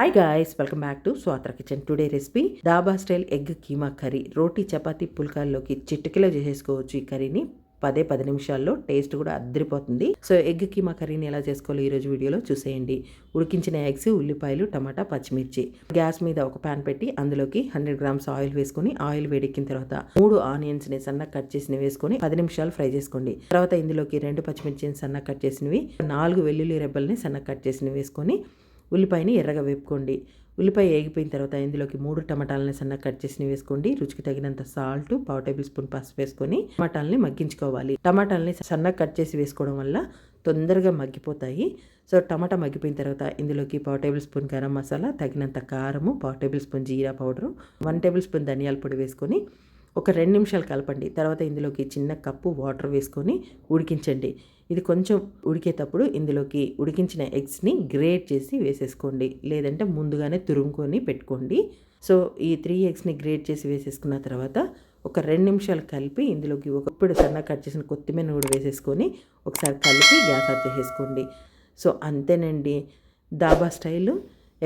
Hi guys, welcome back to Swathra kitchen. Today recipe dhaba style egg keema curry. Roti chapati పుల్కాల్లోకి చిటికలో చేసేసుకోవచ్చు ఈ కర్రీని. 10 నిమిషాల్లో టేస్ట్ కూడా అద్దరిపోతుంది. సో ఎగ్ కీమా కర్రీని ఎలా చేసుకోవాలో ఈరోజు వీడియోలో చూసేయండి. ఉడికించిన ఎగ్స్, ఉల్లిపాయలు, టమాటా, పచ్చిమిర్చి. గ్యాస్ మీద ఒక ప్యాన్ పెట్టి అందులోకి 100 గ్రామ్స్ ఆయిల్ వేసుకొని, ఆయిల్ వేడెక్కిన తర్వాత 3 ఆనియన్స్ని సన్నగా కట్ చేసినవి వేసుకొని 10 నిమిషాలు ఫ్రై చేసుకోండి. తర్వాత ఇందులోకి 2 పచ్చిమిర్చిని సన్నగా కట్ చేసినవి, 4 వెల్లుల్లి రెబ్బల్ని సన్నగా కట్ చేసినవి వేసుకొని ఉల్లిపాయని ఎర్రగా వేపుకోండి. ఉల్లిపాయ వేగిపోయిన తర్వాత ఇందులోకి 3 టమాటాలని సన్నగా కట్ చేసి వేసుకోండి. రుచికి తగినంత సాల్ట్, 1/2 టేబుల్ స్పూన్ పసుపు వేసుకొని టమాటాలని మగ్గించుకోవాలి. టమాటాలని సన్నగా కట్ చేసి వేసుకోవడం వల్ల తొందరగా మగ్గిపోతాయి. సో టమాటా మగ్గిపోయిన తర్వాత ఇందులోకి 1/2 టేబుల్ స్పూన్ గరం మసాలా, తగినంత కారము, 1/2 టేబుల్ స్పూన్ జీరా పౌడరు, 1 టేబుల్ స్పూన్ ధనియాల పొడి వేసుకొని ఒక 2 నిమిషాలు కలపండి. తర్వాత ఇందులోకి చిన్న కప్పు వాటర్ వేసుకొని ఉడికించండి. ఇది కొంచెం ఉడికేటప్పుడు ఇందులోకి ఉడికించిన ఎగ్స్ని గ్రేట్ చేసి వేసేసుకోండి, లేదంటే ముందుగానే తురుముకొని పెట్టుకోండి. సో ఈ 3 ఎగ్స్ని గ్రేట్ చేసి వేసేసుకున్న తర్వాత ఒక 2 నిమిషాలు కలిపి ఇందులోకి ఇప్పుడు సన్నగా కట్ చేసిన కొత్తిమీర కూడా వేసేసుకొని ఒకసారి కలిపి గ్యాస్ ఆఫ్ చేసేసుకోండి. సో అంతేనండి, dhaba style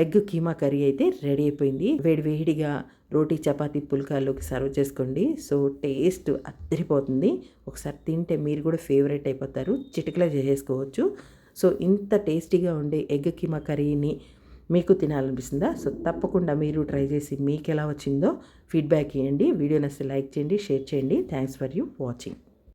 egg keema curry అయితే రెడీ అయిపోయింది. వేడివేడిగా రోటీ చపాతీ పుల్కాల్లోకి సర్వ్ చేసుకోండి. సో టేస్ట్ అద్దరిపోతుంది. ఒకసారి తింటే మీరు కూడా ఫేవరెట్ అయిపోతారు. చిటికలో చేసేసుకోవచ్చు. సో ఇంత టేస్టీగా ఉండే ఎగ్ కీమా కర్రీని మీకు తినాలనిపిస్తుందా? సో తప్పకుండా మీరు ట్రై చేసి మీకు ఎలా వచ్చిందో ఫీడ్బ్యాక్ ఇవ్వండి. వీడియో నచ్చితే లైక్ చేయండి, షేర్ చేయండి. Thanks for you watching.